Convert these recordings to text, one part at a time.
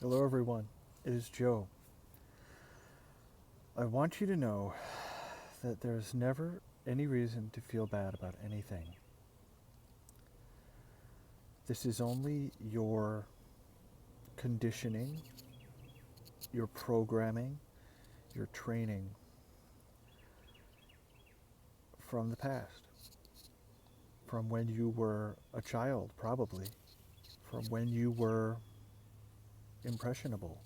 Hello, everyone. It is Joe. I want you to know that there's never any reason to feel bad about anything. This is only your conditioning, your programming, your training from the past, from when you were a child, probably, from when you were impressionable.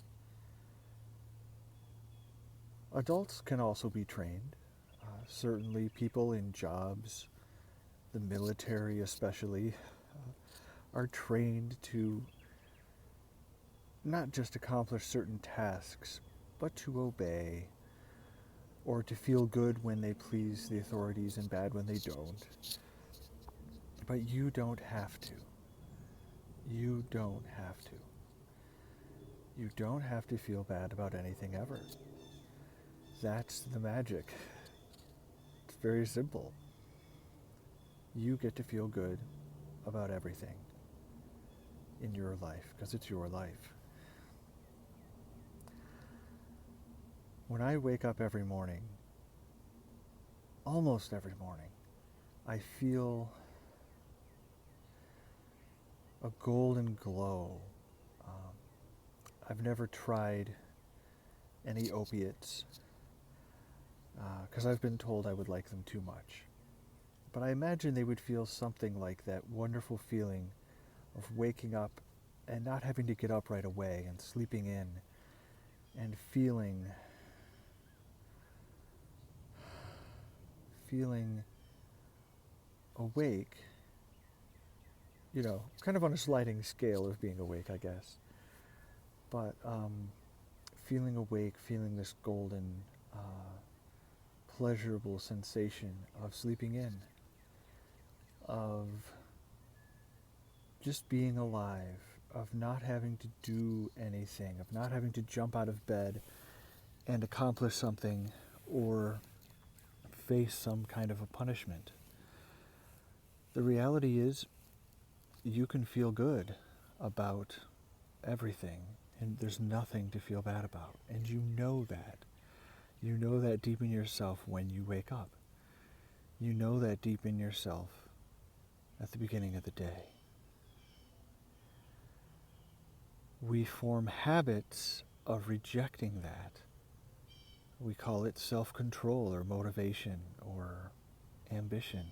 Adults can also be trained. Certainly, people in jobs, the military especially, are trained to not just accomplish certain tasks, but to obey, or to feel good when they please the authorities and bad when they don't. But you don't have to. You don't have to. You don't have to feel bad about anything ever. That's the magic. It's very simple. You get to feel good about everything in your life because it's your life. When I wake up every morning, almost every morning, I feel a golden glow. I've never tried any opiates because I've been told I would like them too much. But I imagine they would feel something like that wonderful feeling of waking up and not having to get up right away and sleeping in and feeling awake, kind of on a sliding scale of being awake, I guess. But feeling awake, feeling this golden, pleasurable sensation of sleeping in, of just being alive, of not having to do anything, of not having to jump out of bed and accomplish something or face some kind of a punishment. The reality is, you can feel good about everything, and there's nothing to feel bad about. And you know that. You know that deep in yourself when you wake up. You know that deep in yourself at the beginning of the day. We form habits of rejecting that. We call it self-control or motivation or ambition.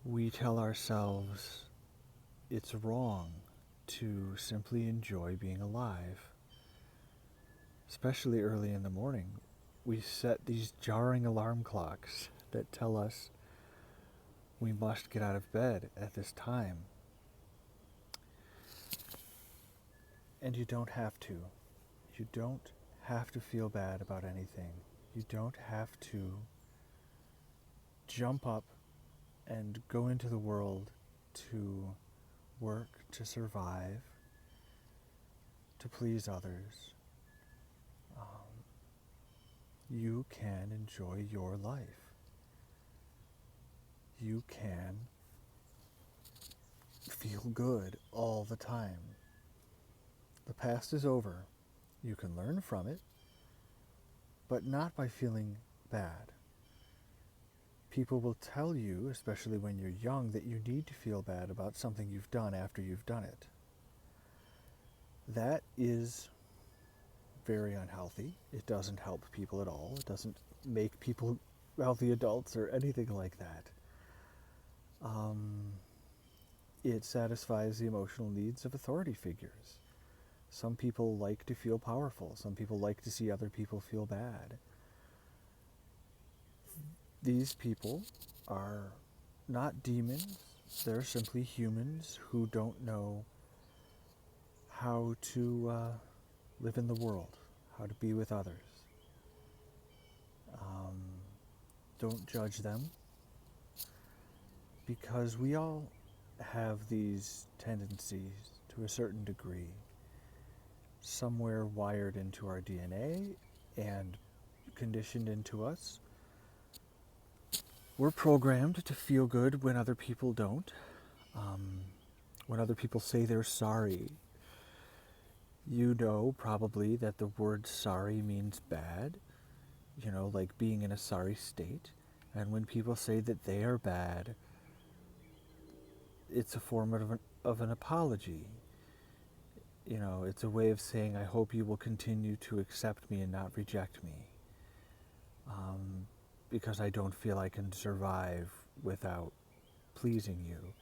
We tell ourselves it's wrong to simply enjoy being alive. Especially early in the morning, we set these jarring alarm clocks that tell us we must get out of bed at this time. And you don't have to. You don't have to feel bad about anything. You don't have to jump up and go into the world to work, to survive, to please others. You can enjoy your life. You can feel good all the time. The past is over. You can learn from it, but not by feeling bad. People will tell you, especially when you're young, that you need to feel bad about something you've done after you've done it. That is very unhealthy. It doesn't help people at all. It doesn't make people healthy adults or anything like that. It satisfies the emotional needs of authority figures. Some people like to feel powerful. Some people like to see other people feel bad. These people are not demons. They're simply humans who don't know how to live in the world, how to be with others. Don't judge them, because we all have these tendencies to a certain degree, somewhere wired into our DNA and conditioned into us. We're programmed to feel good when other people don't. When other people say they're sorry, You know probably that the word sorry means bad, like being in a sorry state. And when people say that they are bad, it's a form of an apology. It's a way of saying, I hope you will continue to accept me and not reject me. Because I don't feel I can survive without pleasing you.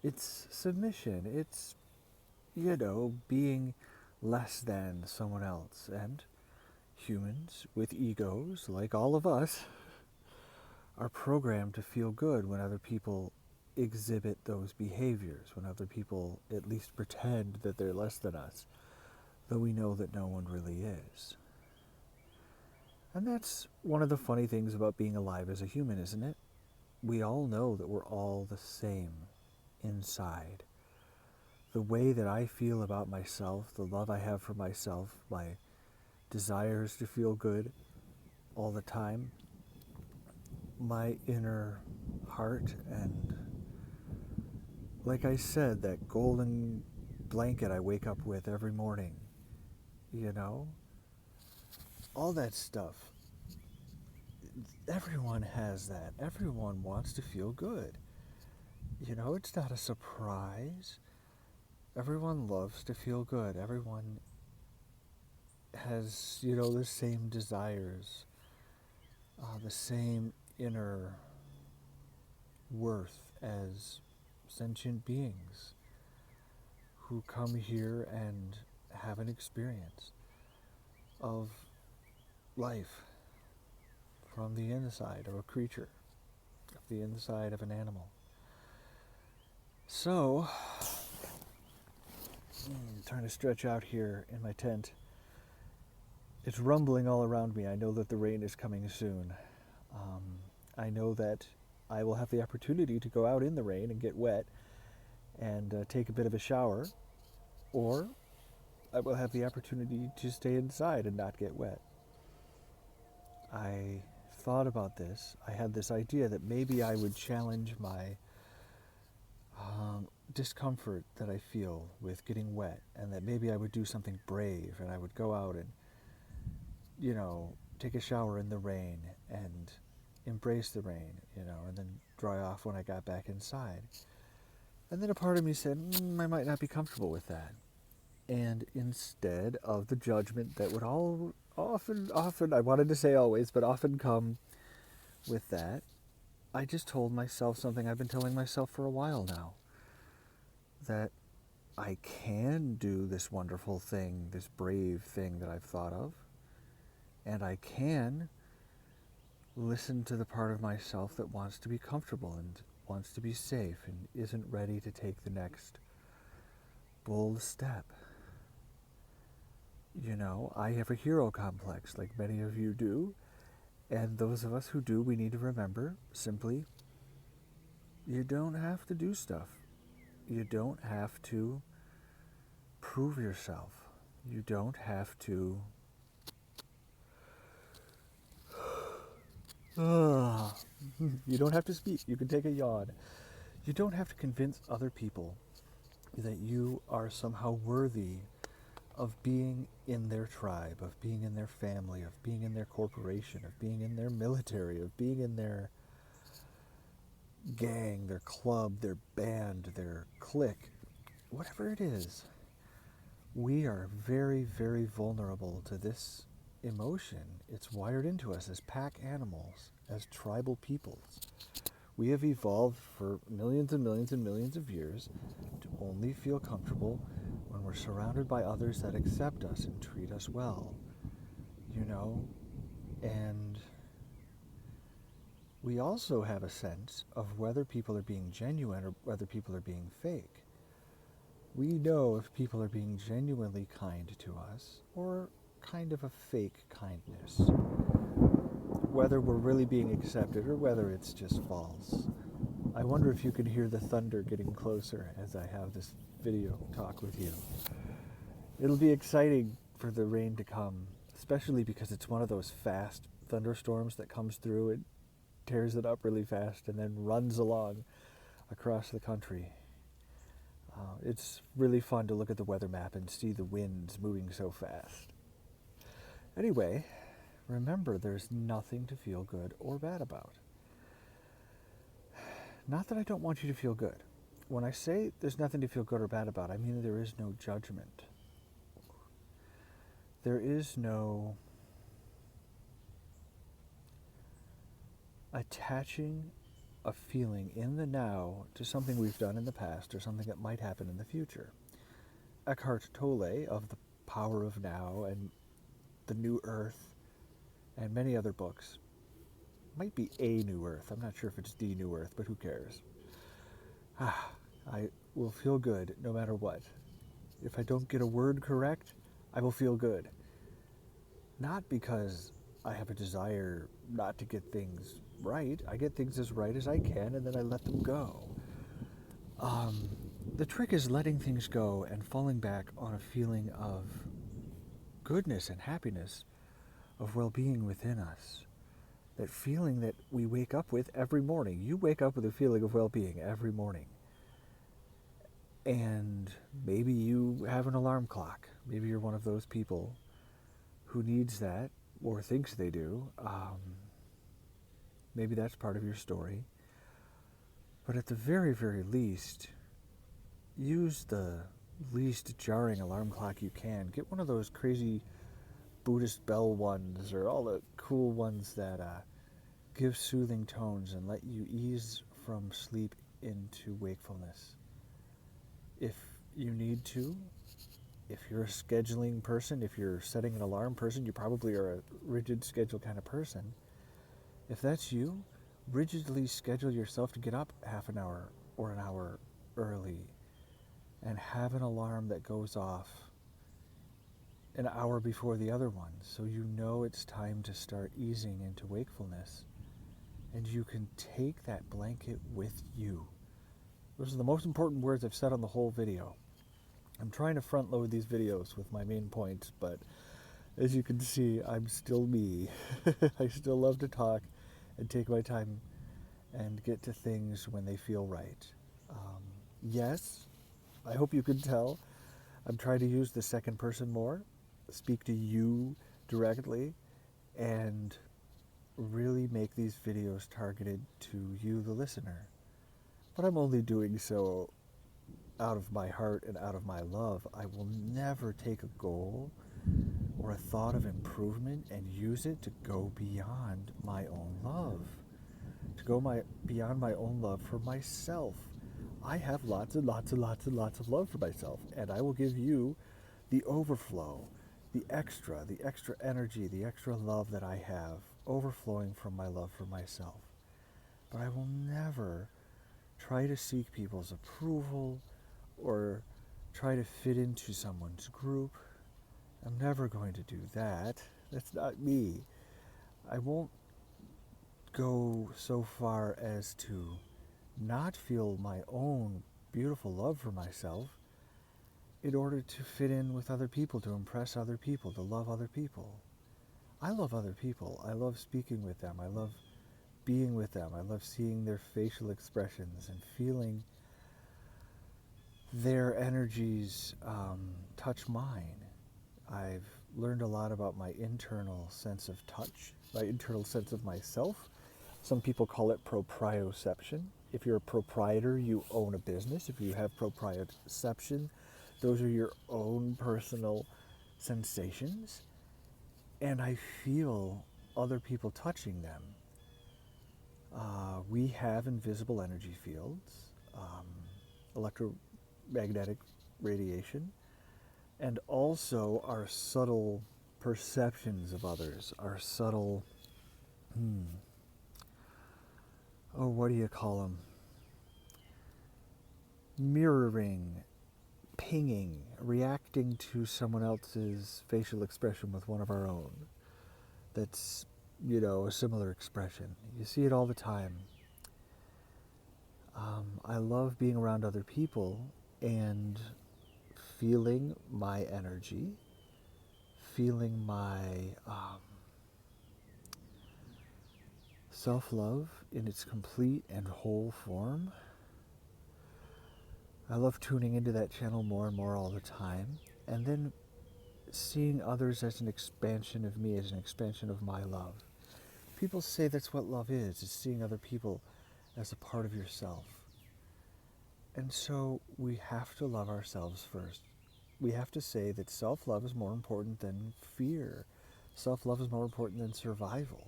It's submission. It's, being less than someone else. And humans with egos, like all of us, are programmed to feel good when other people exhibit those behaviors, when other people at least pretend that they're less than us, though we know that no one really is. And that's one of the funny things about being alive as a human, isn't it? We all know that we're all the same inside. The way that I feel about myself, the love I have for myself, my desires to feel good all the time, my inner heart, and like I said, that golden blanket I wake up with every morning, all that stuff. Everyone has that. Everyone wants to feel good. It's not a surprise. Everyone loves to feel good. Everyone has, the same desires, the same inner worth as sentient beings who come here and have an experience of life from the inside of a creature, of the inside of an animal. So, trying to stretch out here in my tent. It's rumbling all around me. I know that the rain is coming soon. I know that I will have the opportunity to go out in the rain and get wet and take a bit of a shower, or I will have the opportunity to stay inside and not get wet. I thought about this. I had this idea that maybe I would challenge my discomfort that I feel with getting wet, and that maybe I would do something brave and I would go out and, take a shower in the rain and embrace the rain, and then dry off when I got back inside. And then a part of me said, I might not be comfortable with that. And instead of the judgment that would often, I wanted to say always, but often come with that, I just told myself something I've been telling myself for a while now. That I can do this wonderful thing, this brave thing that I've thought of, and I can listen to the part of myself that wants to be comfortable and wants to be safe and isn't ready to take the next bold step. I have a hero complex like many of you do, and those of us who do, we need to remember simply, you don't have to do stuff. You don't have to prove yourself. You don't have to you don't have to speak. You can take a yawn. You don't have to convince other people that you are somehow worthy of being in their tribe, of being in their family, of being in their corporation, of being in their military, of being in their gang, their club, their band, their clique, whatever it is. We are very, very vulnerable to this emotion. It's wired into us as pack animals, as tribal peoples. We have evolved for millions and millions and millions of years to only feel comfortable when we're surrounded by others that accept us and treat us well, and we also have a sense of whether people are being genuine or whether people are being fake. We know if people are being genuinely kind to us or kind of a fake kindness, whether we're really being accepted or whether it's just false. I wonder if you can hear the thunder getting closer as I have this video talk with you. It'll be exciting for the rain to come, especially because it's one of those fast thunderstorms that comes through and tears it up really fast and then runs along across the country. It's really fun to look at the weather map and see the winds moving so fast. Anyway, remember there's nothing to feel good or bad about. Not that I don't want you to feel good. When I say there's nothing to feel good or bad about, I mean there is no judgment. There is no attaching a feeling in the now to something we've done in the past or something that might happen in the future. Eckhart Tolle of The Power of Now and The New Earth and many other books, might be A New Earth, I'm not sure if it's The New Earth, but who cares. I will feel good no matter what. If I don't get a word correct, I will feel good. Not because I have a desire not to get things right. I get things as right as I can, and then I let them go. The trick is letting things go and falling back on a feeling of goodness and happiness, of well-being within us. That feeling that we wake up with every morning. You wake up with a feeling of well-being every morning. And maybe you have an alarm clock. Maybe you're one of those people who needs that or thinks they do. Maybe that's part of your story. But at the very, very least, use the least jarring alarm clock you can. Get one of those crazy Buddhist bell ones or all the cool ones that give soothing tones and let you ease from sleep into wakefulness. If you need to, if you're a scheduling person, if you're setting an alarm person, you probably are a rigid schedule kind of person. If that's you, rigidly schedule yourself to get up half an hour or an hour early and have an alarm that goes off an hour before the other one, so you know it's time to start easing into wakefulness, and you can take that blanket with you. Those are the most important words I've said on the whole video. I'm trying to front load these videos with my main points, but as you can see, I'm still me. I still love to talk and take my time and get to things when they feel right. Yes, I hope you can tell, I'm trying to use the second person more, speak to you directly, and really make these videos targeted to you, the listener. But I'm only doing so out of my heart and out of my love. I will never take a goal or a thought of improvement and use it to go beyond my own love, to go beyond my own love for myself. I have lots and lots and lots and lots of love for myself, and I will give you the overflow, the extra energy, the extra love that I have overflowing from my love for myself. But I will never try to seek people's approval or try to fit into someone's group. I'm never going to do that. That's not me. I won't go so far as to not feel my own beautiful love for myself in order to fit in with other people, to impress other people, to love other people. I love other people. I love speaking with them. I love being with them. I love seeing their facial expressions and feeling their energies touch mine. I've learned a lot about my internal sense of touch, my internal sense of myself. Some people call it proprioception. If you're a proprietor, you own a business. If you have proprioception, those are your own personal sensations. And I feel other people touching them. We have invisible energy fields, electromagnetic radiation, and also our subtle perceptions of others, our subtle, what do you call them? Mirroring, pinging, reacting to someone else's facial expression with one of our own. That's, a similar expression. You see it all the time. I love being around other people and feeling my energy, feeling my self-love in its complete and whole form. I love tuning into that channel more and more all the time, and then seeing others as an expansion of me, as an expansion of my love. People say that's what love is seeing other people as a part of yourself. And so we have to love ourselves first. We have to say that self-love is more important than fear. Self-love is more important than survival.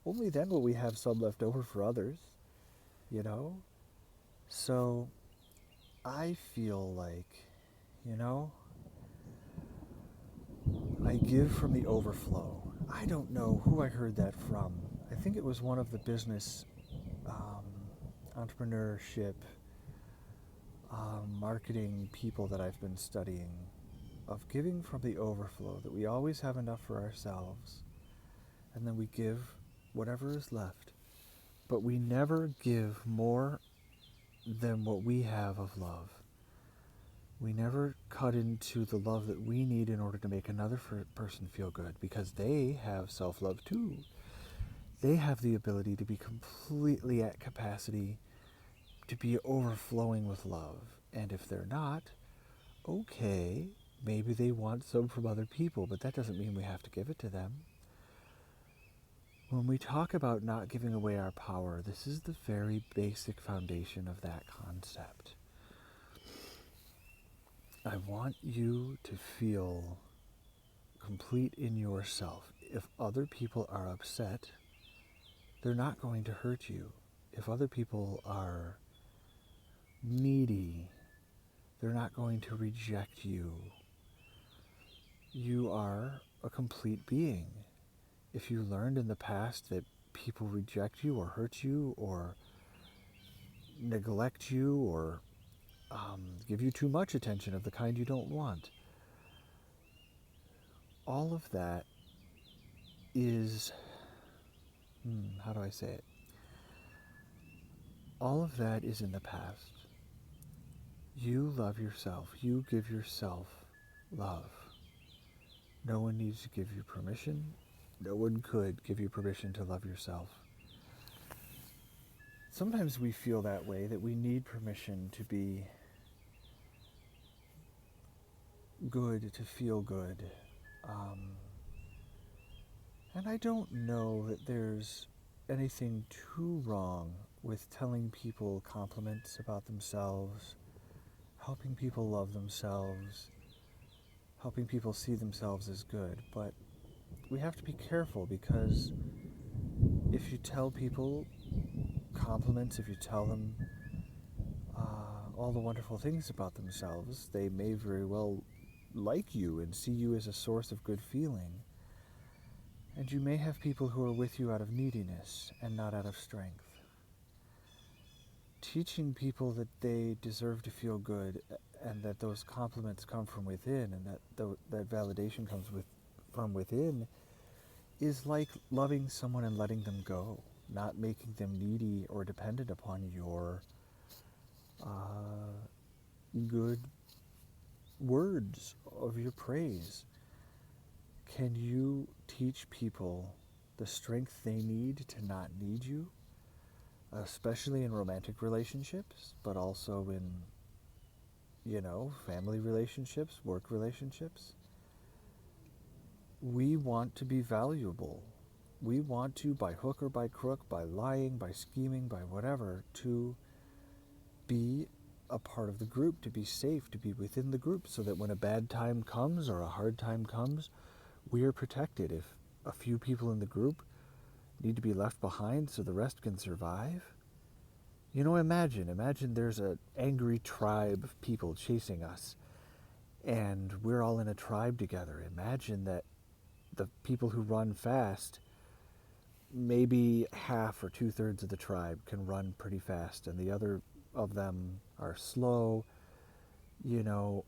Only then will we have some left over for others, you know? So I feel like, you know, I give from the overflow. I don't know who I heard that from. I think it was one of the business entrepreneurship marketing people that I've been studying, of giving from the overflow, that we always have enough for ourselves, and then we give whatever is left. But we never give more than what we have of love. We never cut into the love that we need in order to make another person feel good, because they have self-love too. They have the ability to be completely at capacity, to be overflowing with love. And if they're not, okay, maybe they want some from other people, but that doesn't mean we have to give it to them. When we talk about not giving away our power, this is the very basic foundation of that concept. I want you to feel complete in yourself. If other people are upset, they're not going to hurt you. If other people are needy, they're not going to reject you. You are a complete being. If you learned in the past that people reject you or hurt you or neglect you or give you too much attention of the kind you don't want, all of that is, how do I say it? All of that is in the past. You love yourself. You give yourself love. No one needs to give you permission. No one could give you permission to love yourself. Sometimes we feel that way, that we need permission to be good, to feel good. And I don't know that there's anything too wrong with telling people compliments about themselves, helping people love themselves, helping people see themselves as good. But we have to be careful, because if you tell people compliments, if you tell them all the wonderful things about themselves, they may very well like you and see you as a source of good feeling. And you may have people who are with you out of neediness and not out of strength. Teaching people that they deserve to feel good, and that those compliments come from within, and that validation comes from within, is like loving someone and letting them go, not making them needy or dependent upon your good words of your praise. Can you teach people the strength they need to not need you, especially in romantic relationships, but also in, family relationships, work relationships? We want to be valuable. We want to, by hook or by crook, by lying, by scheming, by whatever, to be a part of the group, to be safe, to be within the group, so that when a bad time comes or a hard time comes, we are protected. If a few people in the group need to be left behind so the rest can survive, imagine there's an angry tribe of people chasing us, and we're all in a tribe together. Imagine that the people who run fast, maybe half or 2/3 of the tribe can run pretty fast, and the other of them are slow,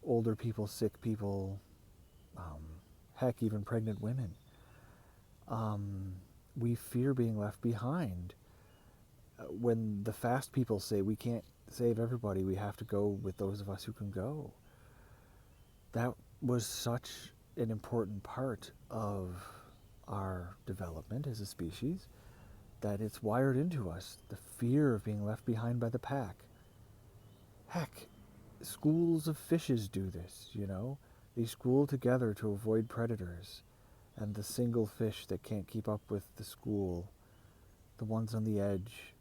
older people, sick people, heck, even pregnant women. We fear being left behind. When the fast people say we can't save everybody, we have to go with those of us who can go. That was such an important part of our development as a species, that it's wired into us, the fear of being left behind by the pack. Heck, Schools of fishes do this, you know? They school together to avoid predators. And the single fish that can't keep up with the school, the ones on the edge,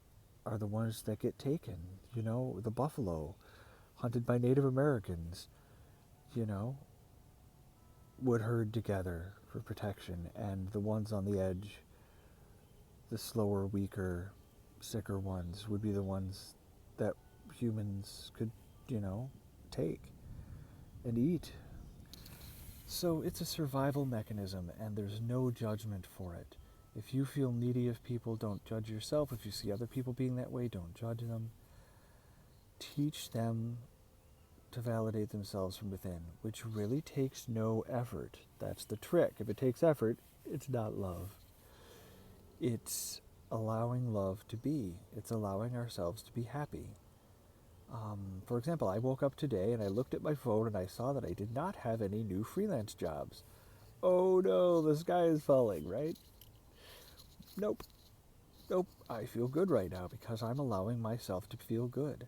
are the ones that get taken. You know, the buffalo, hunted by Native Americans, you know, would herd together for protection. And the ones on the edge, the slower, weaker, sicker ones, would be the ones that humans could, you know, take and eat. So it's a survival mechanism, and there's no judgment for it. If you feel needy of people, don't judge yourself. If you see other people being that way, don't judge them. Teach them to validate themselves from within, which really takes no effort. That's the trick. If it takes effort, it's not love. It's allowing love to be. It's allowing ourselves to be happy. For example, I woke up today and I looked at my phone and I saw that I did not have any new freelance jobs. Oh no, the sky is falling, right? Nope. Nope. I feel good right now because I'm allowing myself to feel good.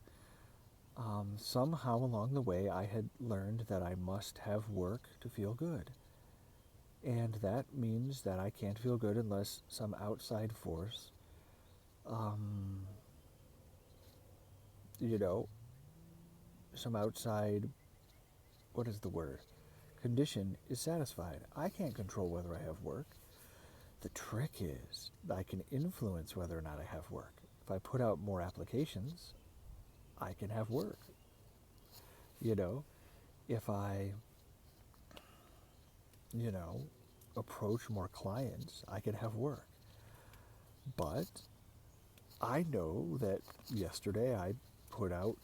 Somehow along the way, I had learned that I must have work to feel good. And that means that I can't feel good unless some outside force, you know, some outside, what is the word? Condition is satisfied. I can't control whether I have work. The trick is I can influence whether or not I have work. If I put out more applications, I can have work. You know, if I, you know, approach more clients, I can have work. But I know that yesterday I put out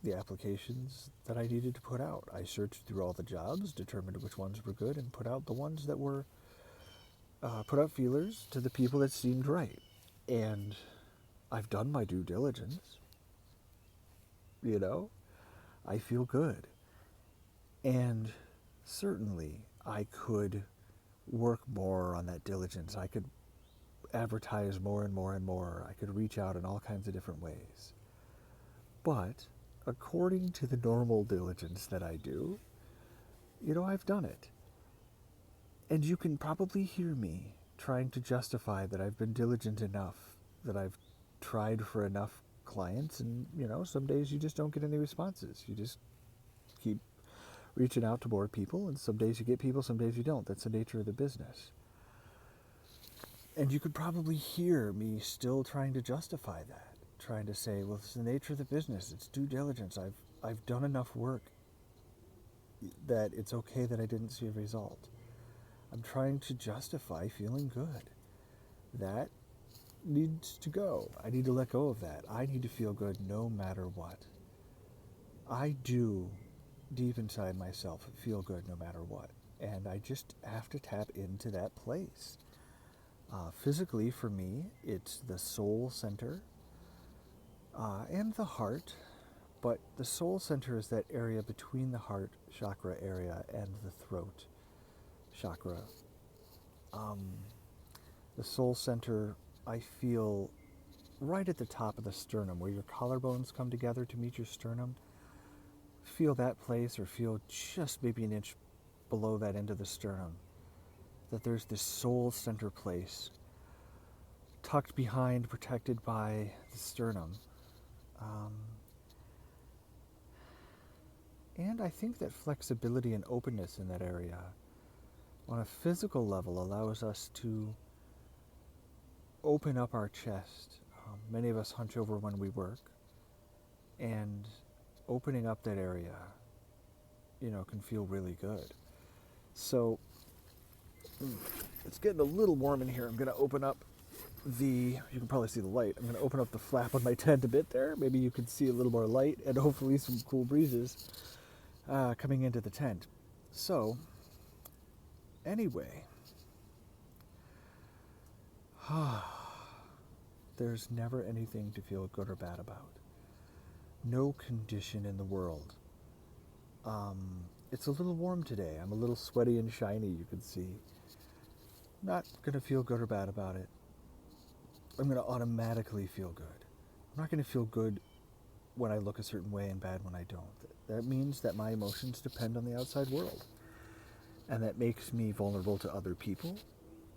the applications that I needed to put out. I searched through all the jobs, determined which ones were good, and put out the ones that were, put out feelers to the people that seemed right. And I've done my due diligence. You know, I feel good. And certainly I could work more on that diligence. I could advertise more and more and more. I could reach out in all kinds of different ways. But according to the normal diligence that I do, you know, I've done it. And you can probably hear me trying to justify that I've been diligent enough, that I've tried for enough clients, and, you know, some days you just don't get any responses. You just keep reaching out to more people, and some days you get people, some days you don't. That's the nature of the business. And you could probably hear me still trying to justify that, trying to say, well, it's the nature of the business. It's due diligence. I've done enough work that it's okay that I didn't see a result. I'm trying to justify feeling good. That needs to go. I need to let go of that. I need to feel good no matter what. I do, deep inside myself, feel good no matter what. And I just have to tap into that place. Physically, for me, it's the soul center and the heart. But the soul center is that area between the heart chakra area and the throat chakra. The soul center, I feel right at the top of the sternum, where your collarbones come together to meet your sternum. Feel that place, or feel just maybe an inch below that end of the sternum, that there's this soul center place tucked behind, protected by the sternum. And I think that flexibility and openness in that area on a physical level allows us to open up our chest. Many of us hunch over when we work, and opening up that area, you know, can feel really good. So it's getting a little warm in here. I'm going to open up you can probably see the light. I'm going to open up the flap on my tent a bit there. Maybe you can see a little more light and hopefully some cool breezes coming into the tent. So, anyway, there's never anything to feel good or bad about. No condition in the world. It's a little warm today. I'm a little sweaty and shiny, you can see. Not going to feel good or bad about it. I'm going to automatically feel good. I'm not going to feel good when I look a certain way and bad when I don't. That means that my emotions depend on the outside world. And that makes me vulnerable to other people.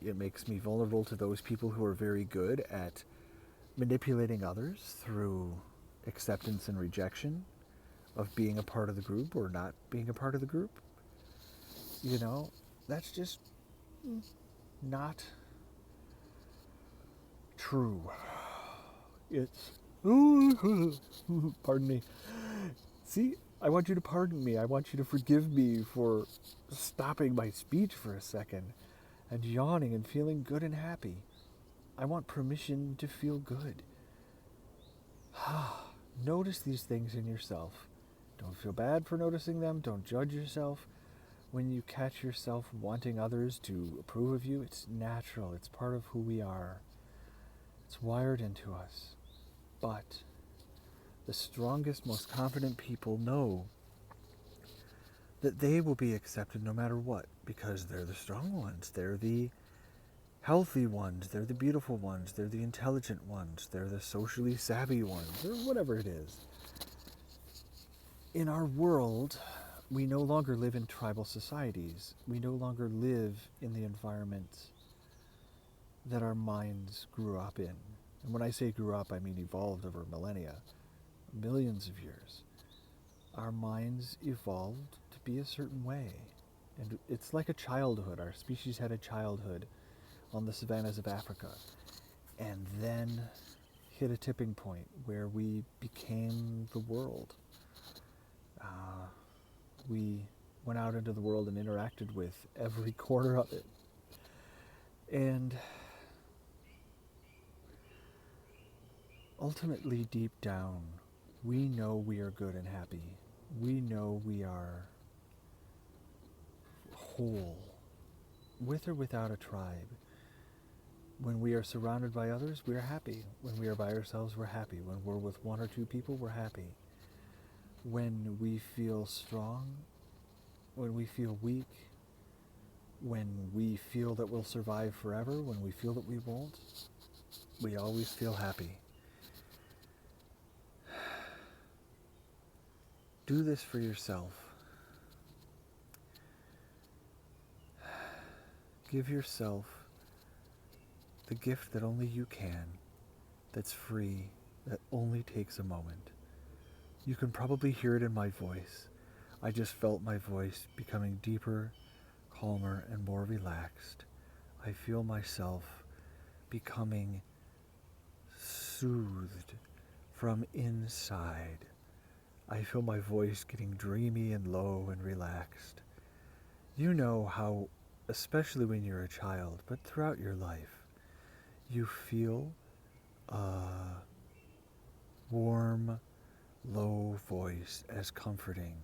It makes me vulnerable to those people who are very good at manipulating others through acceptance and rejection of being a part of the group or not being a part of the group. That's just not true. It's... Pardon me. See, I want you to pardon me. I want you to forgive me for stopping my speech for a second and yawning and feeling good and happy. I want permission to feel good. Notice these things in yourself. Don't feel bad for noticing them. Don't judge yourself. When you catch yourself wanting others to approve of you, it's natural. It's part of who we are. It's wired into us. But the strongest, most confident people know that they will be accepted no matter what, because they're the strong ones. They're the healthy ones. They're the beautiful ones. They're the intelligent ones. They're the socially savvy ones, or whatever it is. In our world, we no longer live in tribal societies. We no longer live in the environment that our minds grew up in. And when I say grew up, I mean evolved over millennia, millions of years. Our minds evolved to be a certain way. And it's like a childhood. Our species had a childhood on the savannas of Africa, and then hit a tipping point where we became the world. We went out into the world and interacted with every corner of it. And ultimately, deep down, we know we are good and happy. We know we are whole, with or without a tribe. When we are surrounded by others, we are happy. When we are by ourselves, we're happy. When we're with one or two people, we're happy. When we feel strong, when we feel weak, when we feel that we'll survive forever, when we feel that we won't, we always feel happy. Do this for yourself. Give yourself the gift that only you can, that's free, that only takes a moment. You can probably hear it in my voice. I just felt my voice becoming deeper, calmer, and more relaxed. I feel myself becoming soothed from inside. I feel my voice getting dreamy and low and relaxed. You know how, especially when you're a child, but throughout your life, you feel a warm, low voice as comforting,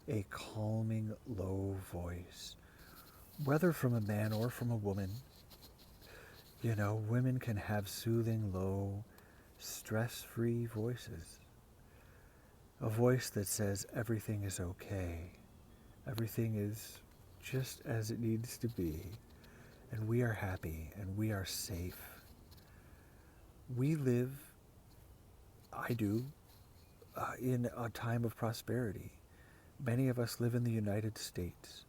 a calming, low voice, whether from a man or from a woman. Women can have soothing, low, stress-free voices. A voice that says everything is okay, everything is just as it needs to be, and we are happy, and we are safe. We live, I do, in a time of prosperity. Many of us live in the United States.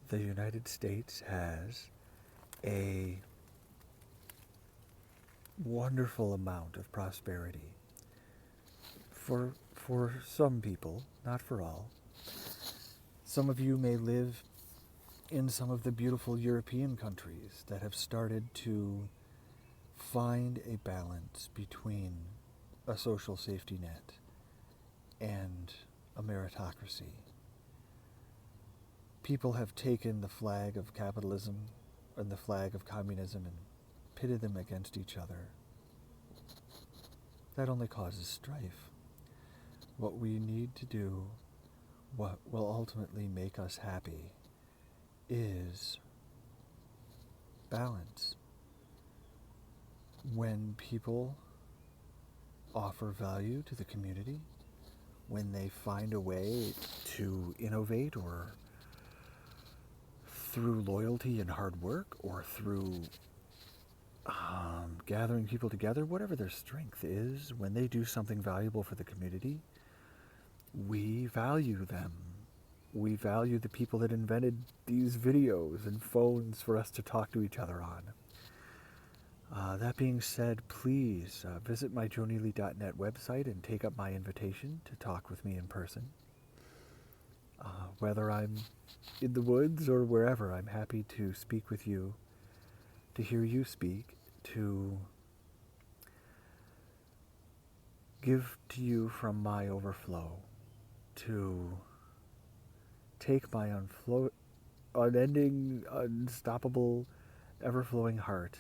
The United States has a wonderful amount of prosperity. For some people, not for all. Some of you may live in some of the beautiful European countries that have started to find a balance between a social safety net and a meritocracy. People have taken the flag of capitalism and the flag of communism and pitted them against each other. That only causes strife. What we need to do, what will ultimately make us happy, is balance. When people offer value to the community, when they find a way to innovate, or through loyalty and hard work, or through gathering people together, whatever their strength is, when they do something valuable for the community, we value them. We value the people that invented these videos and phones for us to talk to each other on. That being said, please visit my joeneely.net website and take up my invitation to talk with me in person. Whether I'm in the woods or wherever, I'm happy to speak with you, to hear you speak, to give to you from my overflow, to take my unending, unstoppable, ever-flowing heart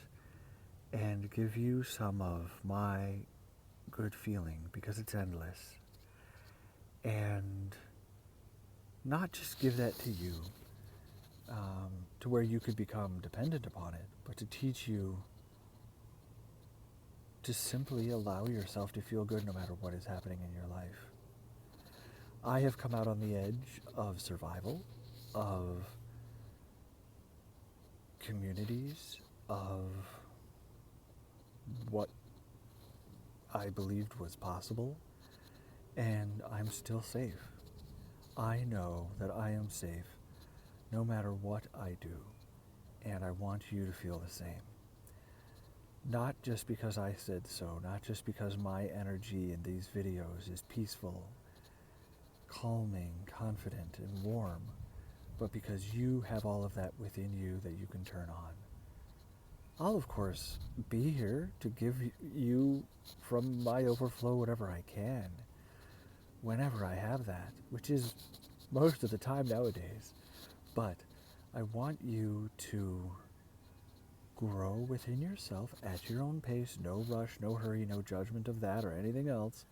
and give you some of my good feeling, because it's endless. And not just give that to you, to where you could become dependent upon it, but to teach you to simply allow yourself to feel good no matter what is happening in your life. I have come out on the edge of survival, of communities, of what I believed was possible, and I'm still safe. I know that I am safe no matter what I do, and I want you to feel the same. Not just because I said so, not just because my energy in these videos is peaceful, calming, confident, and warm, but because you have all of that within you that you can turn on. I'll, of course, be here to give you from my overflow whatever I can, whenever I have that, which is most of the time nowadays. But I want you to grow within yourself at your own pace, no rush, no hurry, no judgment of that or anything else.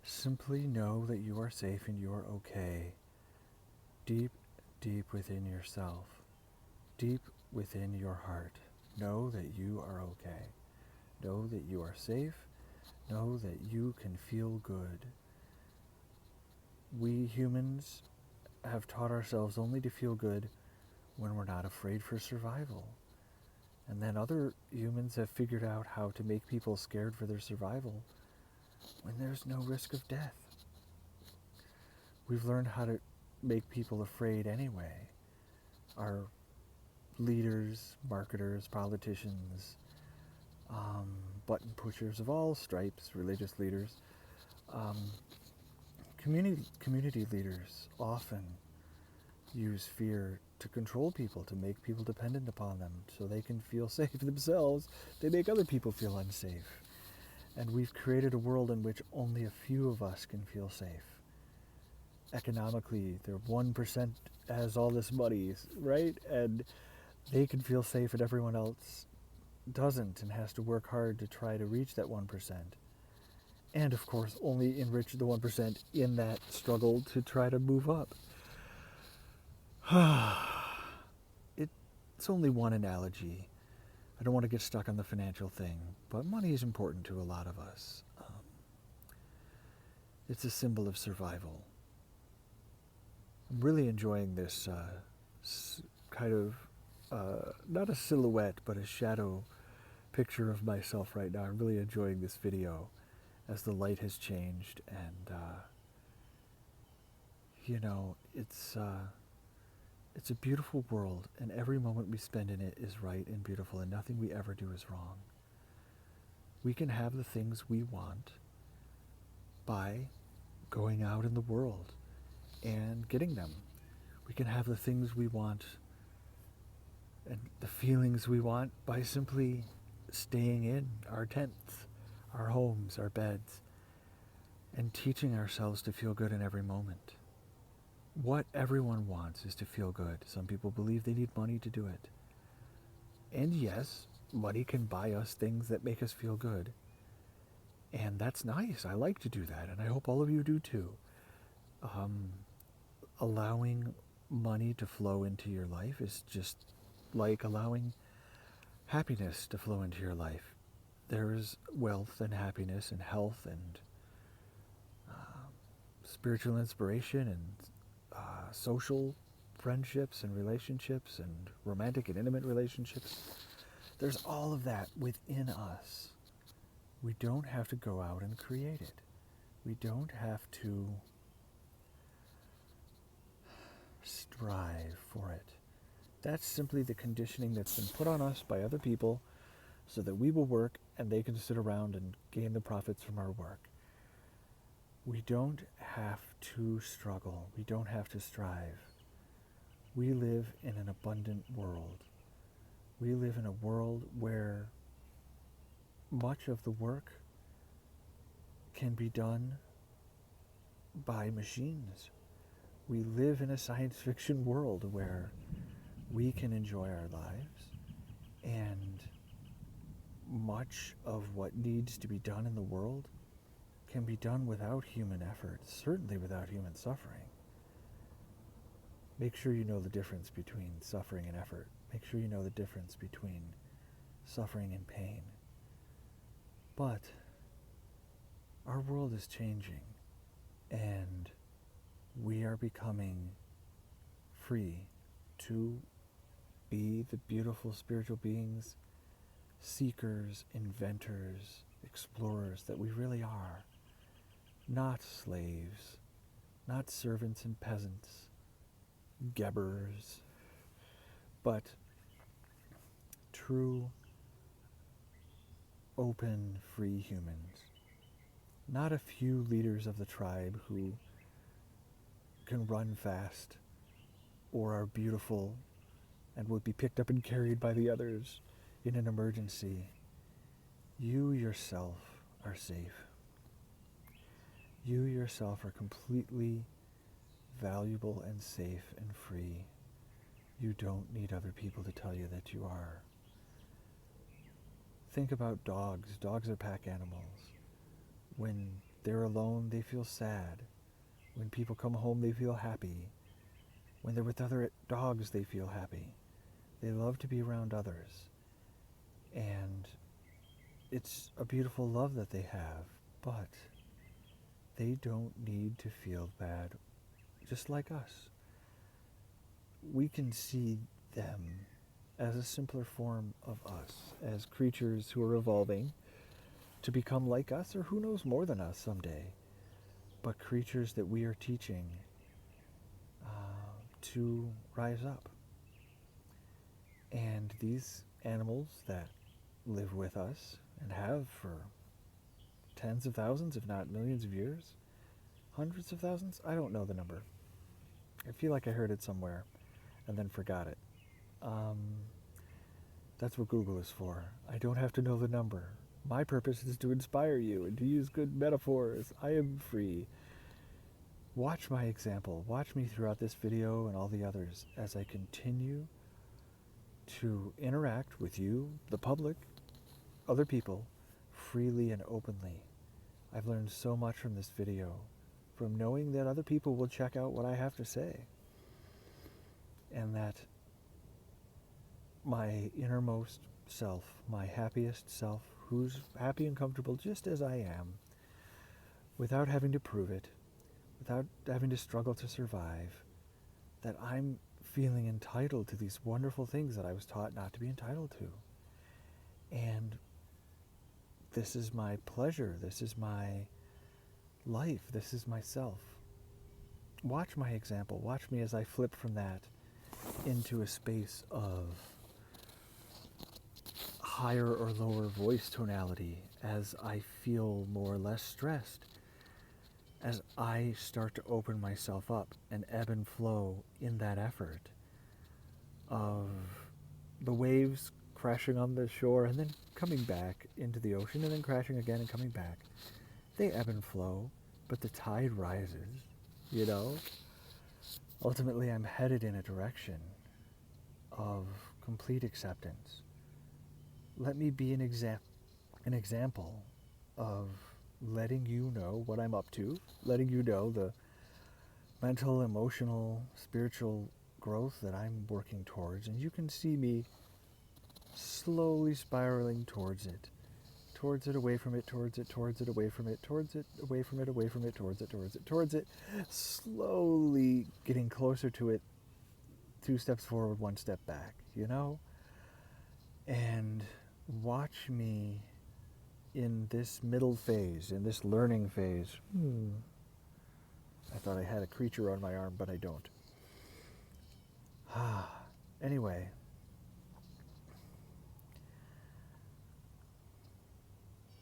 Simply know that you are safe and you are okay. Deep, deep within yourself, deep within your heart. Know that you are okay. Know that you are safe. Know that you can feel good. We humans have taught ourselves only to feel good when we're not afraid for survival. And then other humans have figured out how to make people scared for their survival when there's no risk of death. We've learned how to make people afraid anyway. Our leaders, marketers, politicians, button pushers of all stripes, religious leaders, community leaders often use fear to control people, to make people dependent upon them so they can feel safe themselves. They make other people feel unsafe. And we've created a world in which only a few of us can feel safe. Economically, the 1% has all this money, right? And they can feel safe and everyone else doesn't and has to work hard to try to reach that 1%. And of course, only enrich the 1% in that struggle to try to move up. It's only one analogy. I don't want to get stuck on the financial thing, but money is important to a lot of us. It's a symbol of survival. I'm really enjoying this kind of, not a silhouette, but a shadow picture of myself right now. I'm really enjoying this video as the light has changed, and it's a beautiful world, and every moment we spend in it is right and beautiful, and nothing we ever do is wrong. We can have the things we want by going out in the world and getting them. We can have the things we want and the feelings we want by simply staying in our tents, our homes, our beds, and teaching ourselves to feel good in every moment. What everyone wants is to feel good. Some people believe they need money to do it. And yes, money can buy us things that make us feel good. And that's nice. I like to do that, and I hope all of you do too. Allowing money to flow into your life is just like allowing happiness to flow into your life. There's wealth and happiness and health and spiritual inspiration and social friendships and relationships and romantic and intimate relationships There's all of that within us. We don't have to go out and create it. We don't have to strive for it. That's simply the conditioning that's been put on us by other people so that we will work and they can sit around and gain the profits from our work. We don't have to struggle. We don't have to strive. We live in an abundant world. We live in a world where much of the work can be done by machines. We live in a science fiction world where we can enjoy our lives, and much of what needs to be done in the world can be done without human effort, certainly without human suffering. Make sure you know the difference between suffering and effort. Make sure you know the difference between suffering and pain. But our world is changing, and we are becoming free to be the beautiful spiritual beings, seekers, inventors, explorers that we really are. Not slaves, not servants and peasants, gebbers, but true, open, free humans. Not a few leaders of the tribe who can run fast or are beautiful and would be picked up and carried by the others in an emergency. You yourself are safe. You yourself are completely valuable and safe and free. You don't need other people to tell you that you are. Think about dogs. Dogs are pack animals. When they're alone, they feel sad. When people come home, they feel happy. When they're with other dogs, they feel happy. They love to be around others. And it's a beautiful love that they have, but they don't need to feel bad, just like us. We can see them as a simpler form of us, as creatures who are evolving to become like us, or who knows, more than us someday, but creatures that we are teaching to rise up. And these animals that live with us and have for tens of thousands, if not millions of years, hundreds of thousands, I don't know the number. I feel like I heard it somewhere and then forgot it. That's what Google is for. I don't have to know the number. My purpose is to inspire you and to use good metaphors. I am free. Watch my example. Watch me throughout this video and all the others as I continue to interact with you, the public, other people, freely and openly. I've learned so much from this video, from knowing that other people will check out what I have to say, and that my innermost self, my happiest self, who's happy and comfortable just as I am, without having to prove it, without having to struggle to survive, that I'm feeling entitled to these wonderful things that I was taught not to be entitled to. And this is my pleasure, this is my life, this is myself. Watch my example, watch me as I flip from that into a space of higher or lower voice tonality as I feel more or less stressed, as I start to open myself up and ebb and flow in that effort of the waves crashing on the shore and then coming back into the ocean and then crashing again and coming back. They ebb and flow, but the tide rises, you know? Ultimately, I'm headed in a direction of complete acceptance. Let me be an example of letting you know what I'm up to, letting you know the mental, emotional, spiritual growth that I'm working towards, and you can see me slowly spiraling towards it, away from it, towards it, away from it, towards it, away from it, away from it, towards it, slowly getting closer to it, 2 steps forward, 1 step back, you know? And watch me in this middle phase, in this learning phase. I thought I had a creature on my arm, but I don't. Anyway,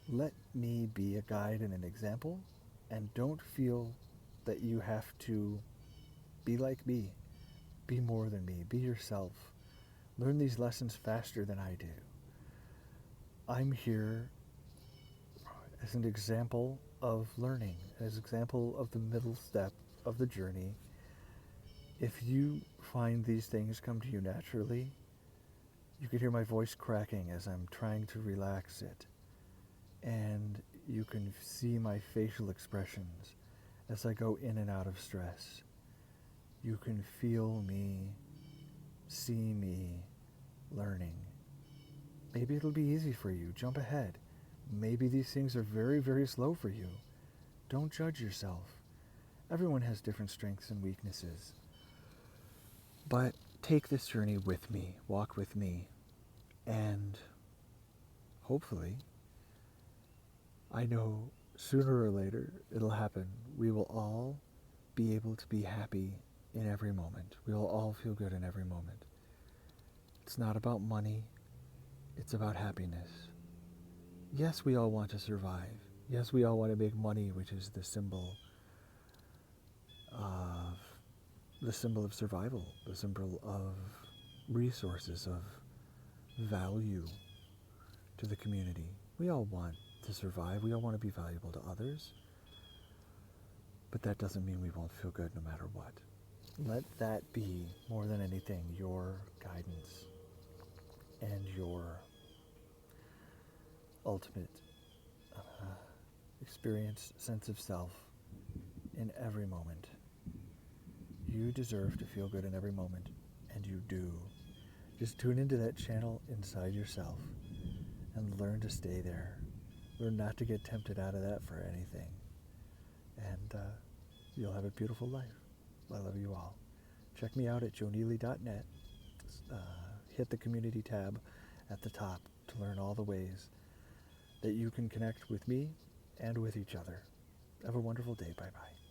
let me be a guide and an example, and don't feel that you have to be like me. Be more than me. Be yourself. Learn these lessons faster than I do. I'm here as an example of learning, as an example of the middle step of the journey. If you find these things come to you naturally, you can hear my voice cracking as I'm trying to relax it. And you can see my facial expressions as I go in and out of stress. You can feel me, see me, learning. Maybe it'll be easy for you. Jump ahead. Maybe these things are very, very slow for you. Don't judge yourself. Everyone has different strengths and weaknesses. But take this journey with me, walk with me, and hopefully, I know sooner or later it'll happen. We will all be able to be happy in every moment. We will all feel good in every moment. It's not about money. It's about happiness. Yes, we all want to survive. Yes, we all want to make money, which is the symbol of survival, the symbol of resources, of value to the community. We all want to survive. We all want to be valuable to others. But that doesn't mean we won't feel good no matter what. Let that be, more than anything, your guidance and your ultimate experience, sense of self in every moment. You deserve to feel good in every moment, and you do. Just tune into that channel inside yourself and learn to stay there. Learn not to get tempted out of that for anything. And you'll have a beautiful life. I love you all. Check me out at joeneely.net. Hit the community tab at the top to learn all the ways that you can connect with me and with each other. Have a wonderful day. Bye-bye.